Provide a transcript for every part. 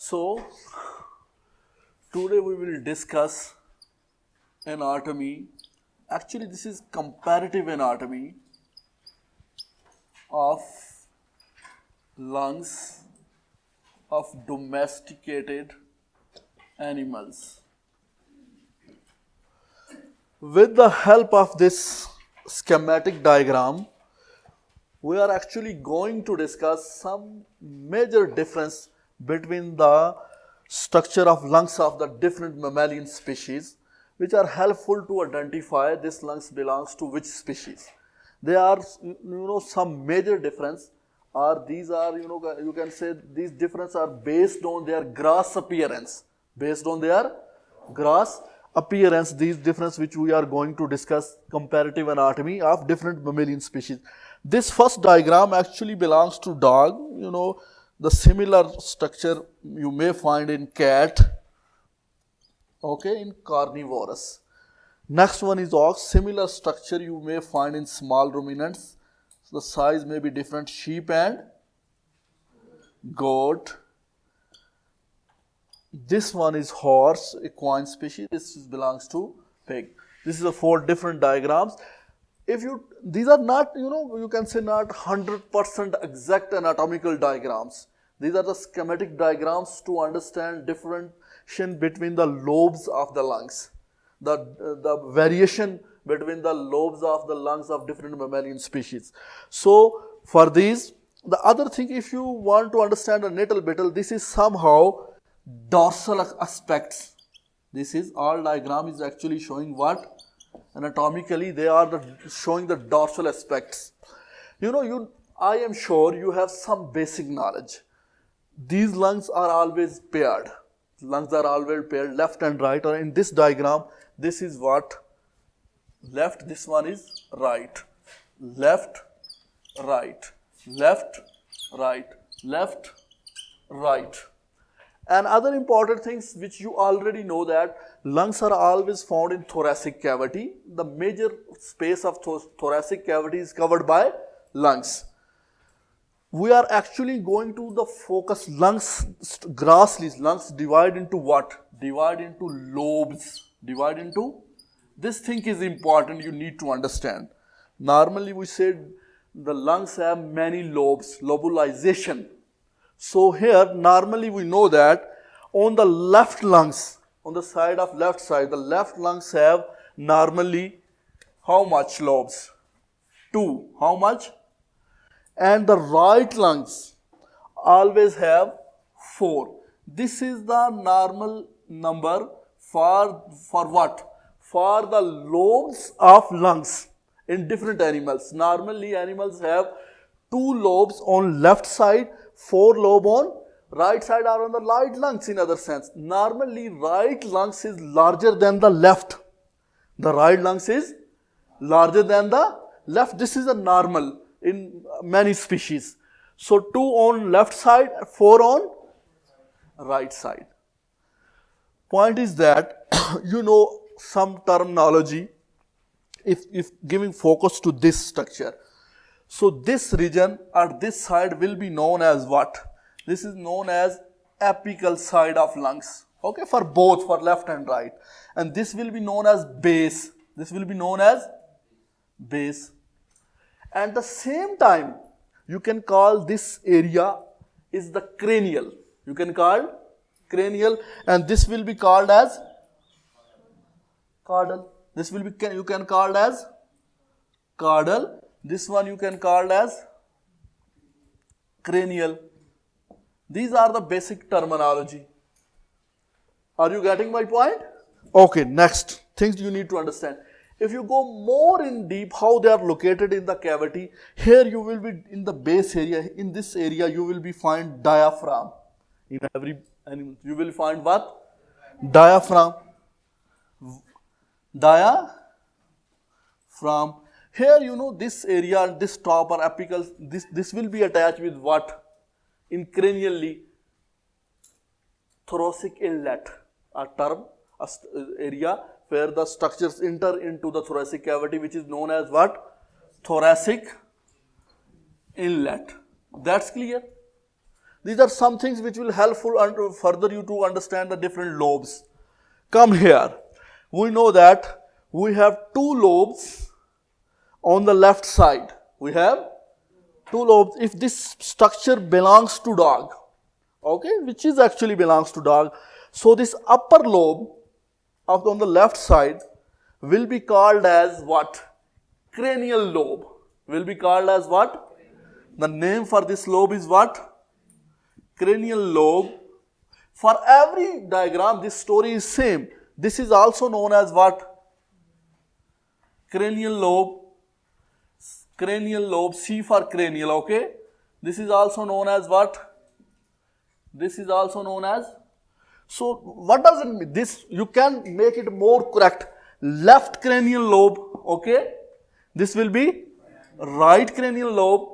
So, today we will discuss anatomy. Actually, this is comparative anatomy of lungs of domesticated animals. With the help of this schematic diagram, we are actually going to discuss some major difference between the structure of lungs of the different mammalian species, which are helpful to identify this lungs belongs to which species. There are some major difference, or these are you can say these differences are based on their gross appearance. Based on their gross appearance, these differences which we are going to discuss, comparative anatomy of different mammalian species. This first diagram actually belongs to dog. The similar structure you may find in cat, in carnivorous. Next one is ox. Similar structure you may find in small ruminants. The size may be different, sheep and goat. This one is horse, equine species. This belongs to pig. This is the 4 different diagrams. These are not, you can say not 100% exact anatomical diagrams. These are the schematic diagrams to understand differentiation between the lobes of the lungs, the variation between the lobes of the lungs of different mammalian species. So, for these, the other thing, if you want to understand a little bit, this is somehow dorsal aspects. This is all diagram is actually showing what? Anatomically, they are showing the dorsal aspects. I am sure you have some basic knowledge. These lungs are always paired. Lungs are always paired, left and right. Or in this diagram, this is what? Left, this one is right. Left, right. Left, right. Left, right. And other important things which you already know, that lungs are always found in thoracic cavity. The major space of thoracic cavity is covered by lungs. We are actually going to the focus lungs, grossly. Lungs divide into what? Divide into lobes. Divide into, this thing is important, you need to understand. Normally we said the lungs have many lobes, lobulization. So here, normally we know that on the left lungs, on the side of left side, the left lungs have normally how much lobes? 2. How much? And the right lungs always have 4. This is the normal number for what? For the lobes of lungs in different animals. Normally animals have 2 lobes on left side, 4 lobe on right side, or on the right lungs in other sense. Normally right lungs is larger than the left. The right lungs is larger than the left. This is a normal in many species. So 2 on left side, 4 on right side. Point is that some terminology if giving focus to this structure. So this region at this side will be known as what? This is known as apical side of lungs. For both, for left and right. And this will be known as base. This will be known as base. At the same time, you can call this area is the cranial. You can call cranial, and this will be called as caudal. This will be, you can call as caudal. This one you can call as cranial. These are the basic terminology. Are you getting my point? Okay, next things you need to understand. If you go more in deep how they are located in the cavity, here you will be in the base area. In this area you will be find diaphragm. In every animal you will find what? Diaphragm. Diaphragm. Here this area, this top or apical, this will be attached with what? In cranially, thoracic inlet, a term, area where the structures enter into the thoracic cavity, which is known as what? Thoracic inlet. That's clear. These are some things which will helpful further you to understand the different lobes. Come here. We know that we have two lobes on the left side. We have two lobes. If this structure belongs to dog, okay, which is actually belongs to dog, so this upper lobe on the left side will be called as what? Cranial lobe. Will be called as what? The name for this lobe is what? Cranial lobe. For every diagram, this story is same. This is also known as what? Cranial lobe. Cranial lobe, C for cranial, okay? This is also known as what? This is also known as, so what does it mean? This, you can make it more correct. Left cranial lobe, okay? This will be right cranial lobe.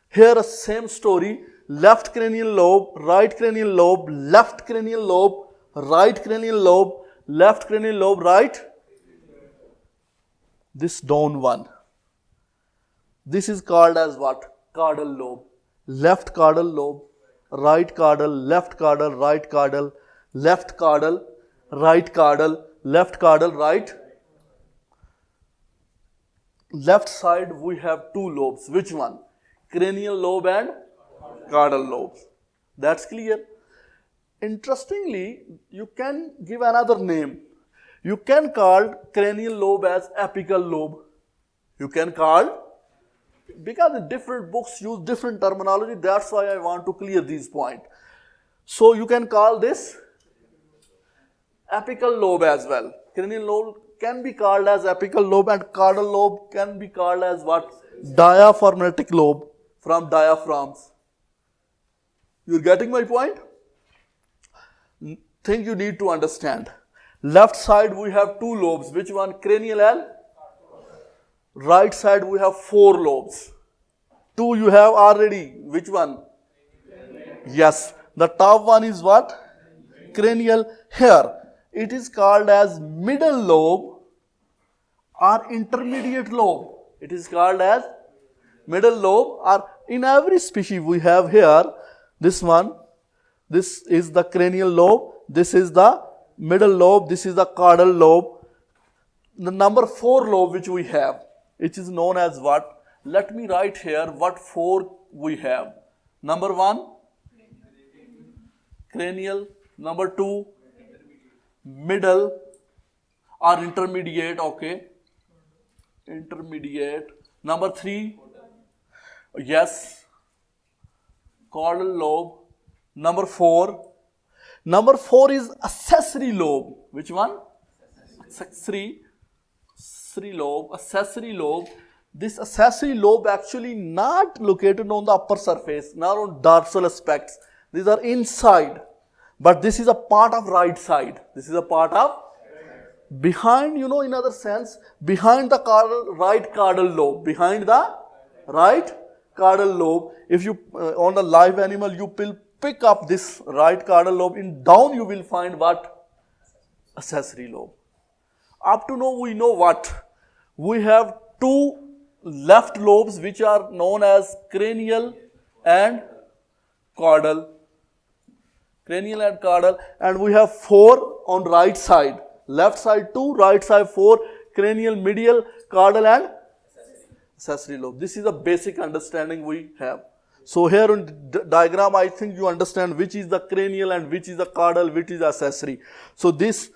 Here a same story. Left cranial lobe, right cranial lobe, left cranial lobe, right cranial lobe, left cranial lobe, right. This down one. This is called as what? Caudal lobe. Left caudal lobe, right caudal, left caudal, right caudal, left caudal, right caudal, left caudal, right. Left side we have two lobes. Which one? Cranial lobe and caudal lobe. That's clear. Interestingly, you can give another name. You can call cranial lobe as apical lobe. You can call, because the different books use different terminology, that's why I want to clear these points. So you can call this apical lobe as well. Cranial lobe can be called as apical lobe and caudal lobe can be called as what? Diaphragmatic lobe, from diaphragms. You're getting my point? Thing you need to understand. Left side we have two lobes. Which one? Cranial and right side we have four lobes. Two you have already. Which one? Yes. The top one is what? Cranial. Here it is called as middle lobe or intermediate lobe. It is called as middle lobe, or in every species we have here this one. This is the cranial lobe. This is the middle lobe. This is the caudal lobe. The number 4 lobe which we have, it is known as what? Let me write here what 4 we have. Number 1, cranial. Number 2, middle or intermediate, okay. Intermediate. Number 3, yes, caudal lobe. Number 4. Number 4 is accessory lobe. Which one? Accessory lobe. Accessory lobe. This accessory lobe actually not located on the upper surface, not on dorsal aspects. These are inside. But this is a part of right side. This is a part of behind, you know, in other sense, behind the right caudal lobe. Behind the right caudal lobe. If you, on the live animal, you will pick up this right caudal lobe, in down you will find what? Accessory lobe. Up to now we know what? We have 2 left lobes which are known as cranial and caudal. Cranial and caudal, and we have 4 on right side. Left side 2, right side 4, cranial, medial, caudal and accessory lobe. This is a basic understanding we have. So here in diagram, I think you understand which is the cranial and which is the caudal, which is accessory. So this,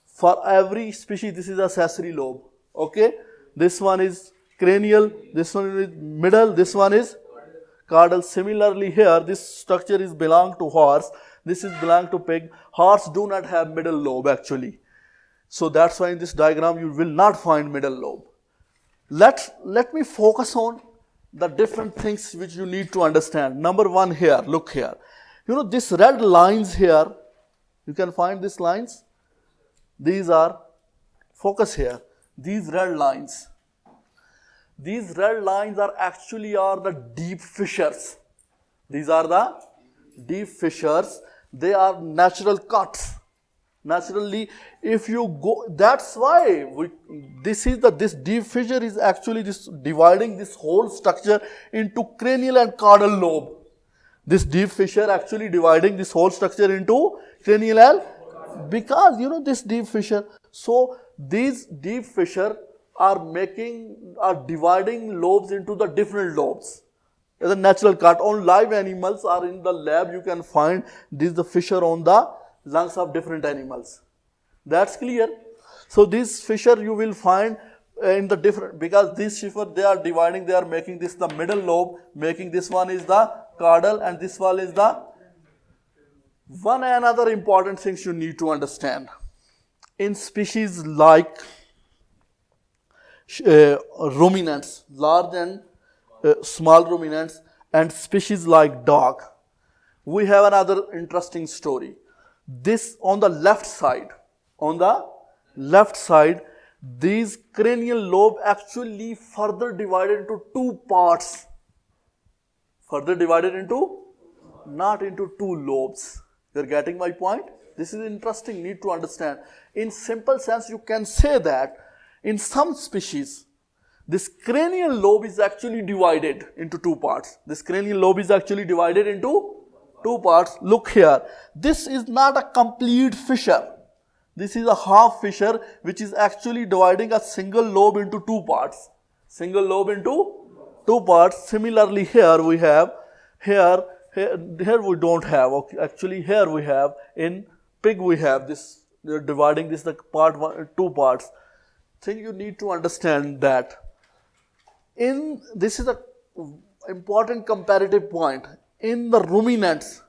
for every species, this is accessory lobe. Okay. This one is cranial, this one is middle, this one is caudal. Similarly here, this structure is belong to horse. This is belong to pig. Horse do not have middle lobe actually. So that's why in this diagram you will not find middle lobe. Let me focus on the different things which you need to understand. Number 1 here, look here. You know this red lines here, you can find these lines. These are, focus here, these red lines. These red lines are actually the deep fissures. These are the deep fissures. They are natural cuts. Naturally, if you go, that's why this deep fissure is actually this dividing this whole structure into cranial and caudal lobe. This deep fissure actually dividing this whole structure into cranial and because this deep fissure. So these deep fissure are dividing lobes into the different lobes. As a natural cut on live animals or in the lab, you can find this the fissure on the lungs of different animals. That's clear. So this fissure you will find in the different, because this fissure they are dividing, they are making this the middle lobe, making this one is the caudal and this one is the one. Another important things you need to understand. In species like ruminants, large and small ruminants, and species like dog, we have another interesting story. This on the left side, these cranial lobe actually further divided into two parts. Further divided into, not into two lobes. You're getting my point? This is interesting, need to understand. In simple sense, you can say that in some species, this cranial lobe is actually divided into two parts. This cranial lobe is actually divided into two parts. Look here. This is not a complete fissure. This is a half fissure which is actually dividing a single lobe into two parts. Single lobe into two parts. Similarly, here we have, here we don't have. Okay, actually, here we have, in pig we have this, they're dividing this the part one, two parts. Thing you need to understand that this is a important comparative point. In the ruminants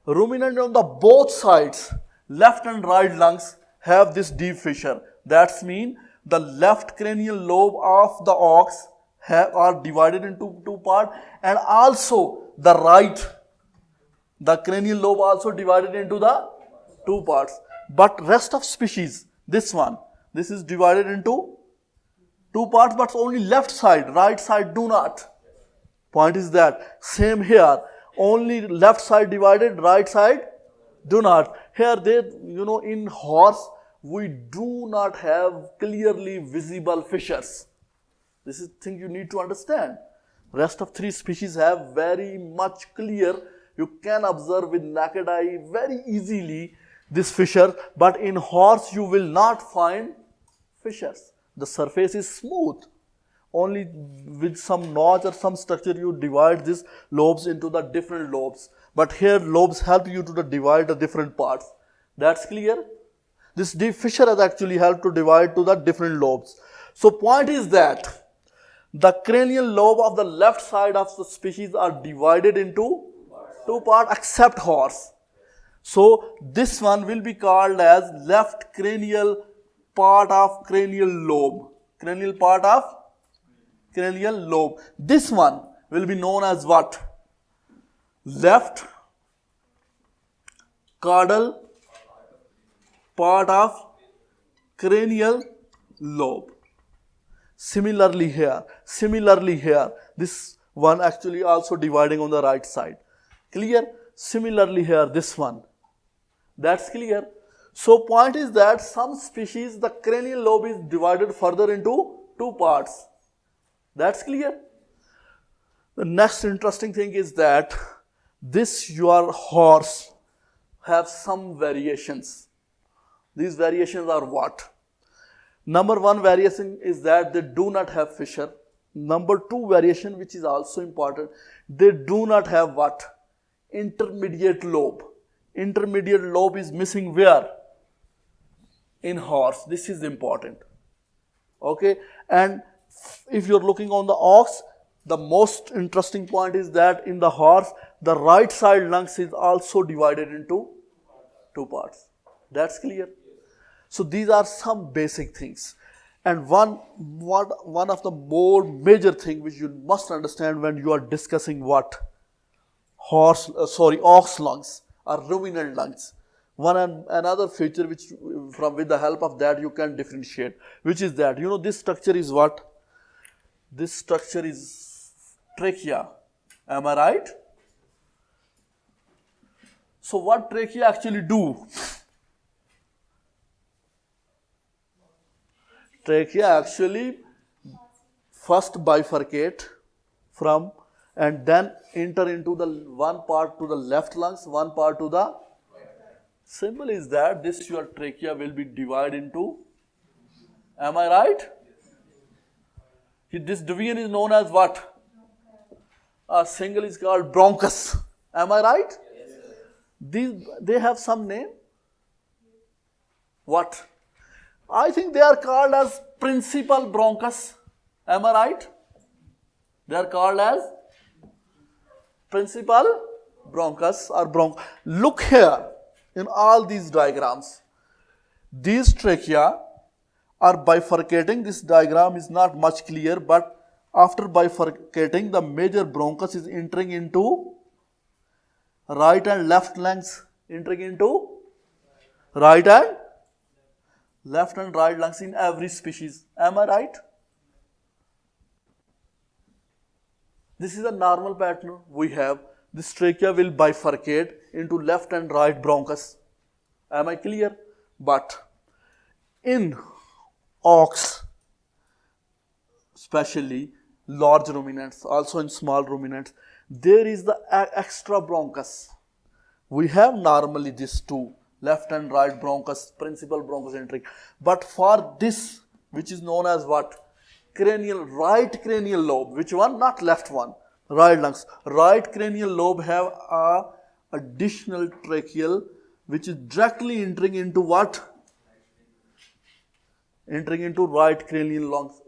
on the both sides, left and right lungs have this deep fissure. That's mean the left cranial lobe of the ox are divided into two parts, and also the cranial lobe also divided into the two parts. But rest of species, this is divided into two parts, but only left side, right side do not. Point is that same here, only left side divided, right side do not. Here in horse we do not have clearly visible fissures. This is thing you need to understand. Rest of three species have very much clear. You can observe with naked eye very easily this fissure, but in horse you will not find fissures. The surface is smooth. Only with some notch or some structure you divide these lobes into the different lobes. But here lobes help you to divide the different parts. That's clear? This deep fissure has actually helped to divide to the different lobes. So point is that the cranial lobe of the left side of the species are divided into two parts except horse. So this one will be called as left cranial part of cranial lobe. Cranial part of cranial lobe. This one will be known as what? Left caudal part of cranial lobe. Similarly here, this one actually also dividing on the right side. Clear? Similarly here, this one. That's clear. So point is that some species the cranial lobe is divided further into two parts. That's clear. The next interesting thing is that your horse have some variations. These variations are what? Number one variation is that they do not have fissure. Number two variation, which is also important, they do not have what? Intermediate lobe. Intermediate lobe is missing where? In horse. This is important. Okay. And if you're looking on the ox, the most interesting point is that in the horse, the right side lungs is also divided into two parts. That's clear. So these are some basic things. And one of the more major thing which you must understand when you are discussing what? Ox lungs or ruminant lungs. Another feature which with the help of that you can differentiate, which is that, this structure is what? This structure is trachea. Am I right? So what trachea actually do? Trachea actually first bifurcate from and then enter into the one part to the left lungs, one part to the symbol is that this your trachea will be divided into, am I right? This division is known as what? A single is called bronchus. Am I right? These, they have some name. What? I think they are called as principal bronchus. Am I right? They are called as principal bronchus or Look here in all these diagrams. These trachea are bifurcating. This diagram is not much clear, but after bifurcating, the major bronchus is entering into right and left lungs, entering into right and left and right lungs in every species. Am I right? This is a normal pattern we have. This trachea will bifurcate into left and right bronchus. Am I clear? But in ox, especially large ruminants, also in small ruminants, there is the extra bronchus. We have normally these two, left and right bronchus, principal bronchus entering. But for this, which is known as what? Right cranial lobe. Which one? Not left one. Right lungs. Right cranial lobe have a additional tracheal which is directly entering into what? Entering into right cranial lungs.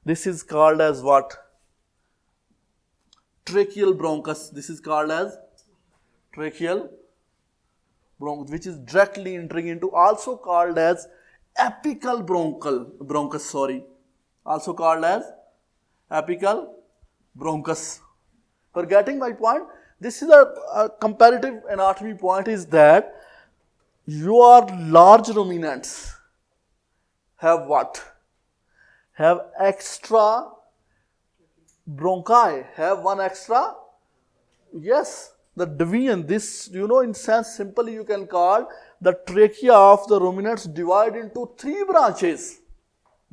This is called as what? Tracheal bronchus. This is called as tracheal bronchus, which is directly entering into, also called as apical bronchus. Also called as apical bronchus. For getting my point, this is a comparative anatomy point is that your large ruminants have what? Have extra bronchi. Have one extra? Yes. The division, this, in sense, simply you can call the trachea of the ruminants divided into three branches.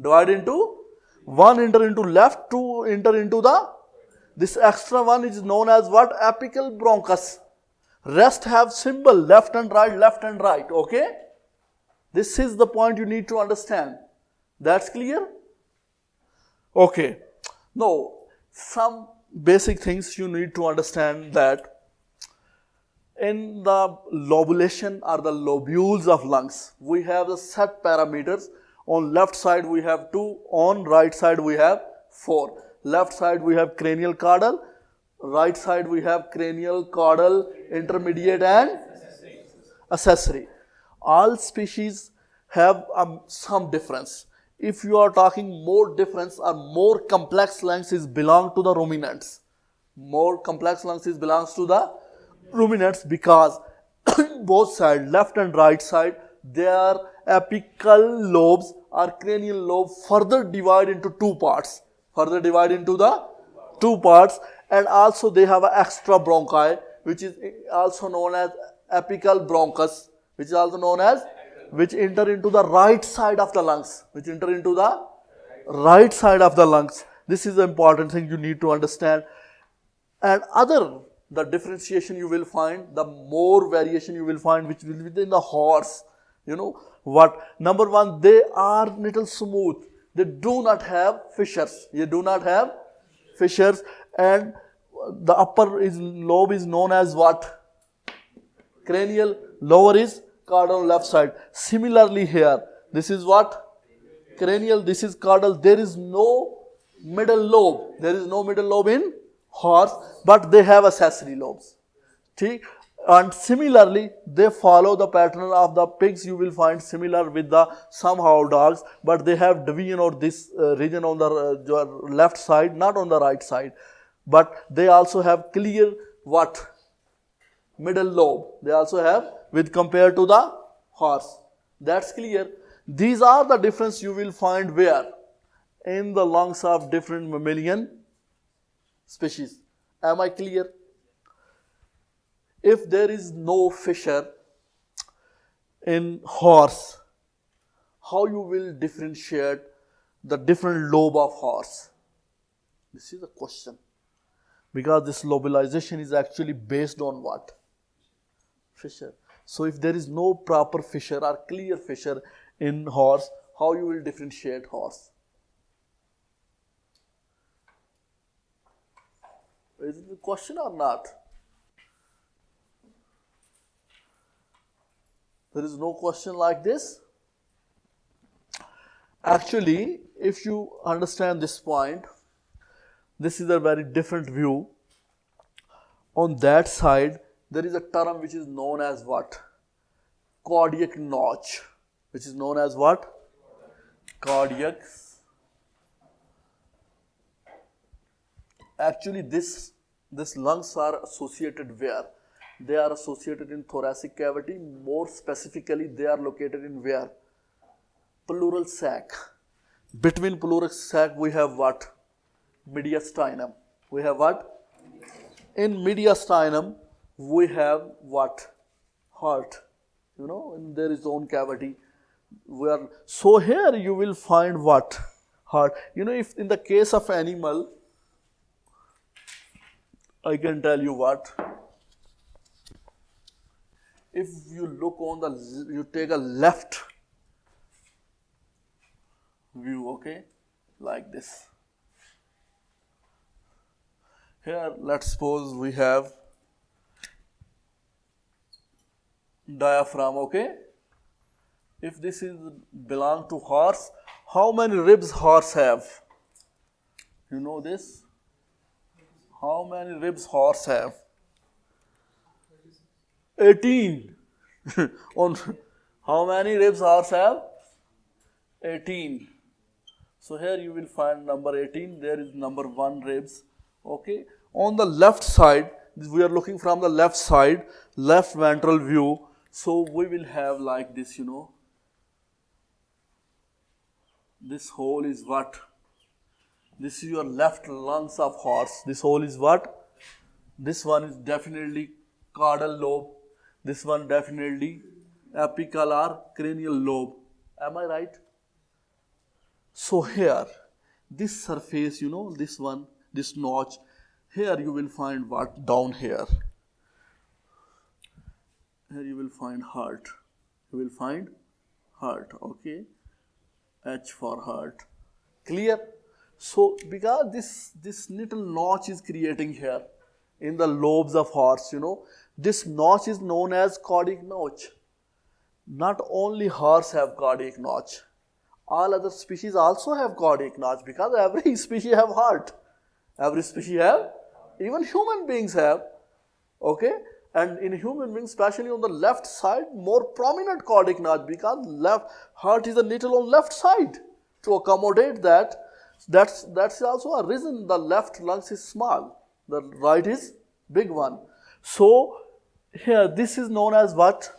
Divided into, one enter into left, two enter into this extra one is known as what? Apical bronchus. Rest have symbol, left and right, okay? This is the point you need to understand. That's clear? Okay. Now, some basic things you need to understand that in the lobulation or the lobules of lungs, we have the set parameters. On left side we have 2, on right side we have 4. Left side we have cranial caudal, right side we have cranial caudal, intermediate and accessory. All species have some difference. If you are talking more difference or more complex lungs is belong to the ruminants. More complex lungs is belongs to the ruminants because both sides, left and right side, their apical lobes or cranial lobe further divide into two parts. And also they have an extra bronchi which is also known as apical bronchus, which is also known as, which enter into the right side of the lungs. This is the important thing you need to understand. And the differentiation you will find, the more variation you will find, which will be within the horse. What? Number one, they are little smooth. They do not have fissures. And the upper lobe is known as what? Cranial. Lower is caudal left side. Similarly here, this is what? Cranial. This is caudal. There is no middle lobe in horse, but they have accessory lobes. And similarly, they follow the pattern of the pigs. You will find similar with the somehow dogs, but they have division or this region on the left side, not on the right side. But they also have clear what? Middle lobe. They also have with compared to the horse. That's clear. These are the difference you will find where? In the lungs of different mammalian species. Am I clear? If there is no fissure in horse, how you will differentiate the different lobe of horse? This is the question. Because this lobalization is actually based on what? Fissure. So if there is no proper fissure or clear fissure in horse, how you will differentiate horse? Is it a question or not? There is no question like this. Actually, if you understand this point, this is a very different view. On that side, there is a term which is known as what? Cardiac notch. Which is known as what? Cardiac. Actually, this lungs are associated where? They are associated in thoracic cavity. More specifically, they are located in where? Pleural sac. Between pleural sac, we have what? Mediastinum. We have what? In mediastinum, we have what? Heart. You know, and there is own cavity. So here you will find what? Heart. You know, if in the case of animal, I can tell you what? If you look on you take a left view, okay, like this. Here, let's suppose we have diaphragm, okay. If this is belong to horse, how many ribs horse have? You know this? How many ribs horse have? 18. On how many ribs horse have? 18. So here you will find number 18. There is number 1 ribs. Okay. On the left side, we are looking from the left side, left ventral view. So we will have like this, you know. This hole is what? This is your left lungs of horse. This hole is what? This one is definitely caudal lobe. This one definitely apical or cranial lobe. Am I right? So here, this surface, you know, this one, this notch, here you will find what? Down here. Here you will find heart. You will find heart, okay? H for heart. Clear? So, because this little notch is creating here in the lobes of horse, you know, this notch is known as cardiac notch. Not only horse have cardiac notch, all other species also have cardiac notch because every species have heart. Every species have, even human beings have, okay? And in human beings, especially on the left side, more prominent cardiac notch because left heart is a little on left side. To accommodate that, that's also a reason the left lungs is small, the right is big one. So here this is known as what?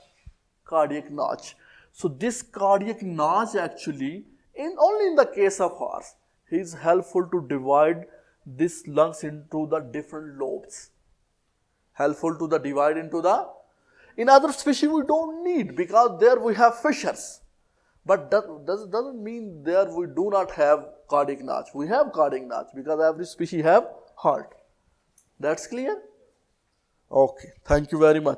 Cardiac notch. So this cardiac notch actually, only in the case of horse, is helpful to divide this lungs into the different lobes. Helpful to the divide into the, in other species we don't need because there we have fissures. But that doesn't mean there we do not have cardiac notch. We have cardiac notch because every species have heart. That's clear? Okay, thank you very much.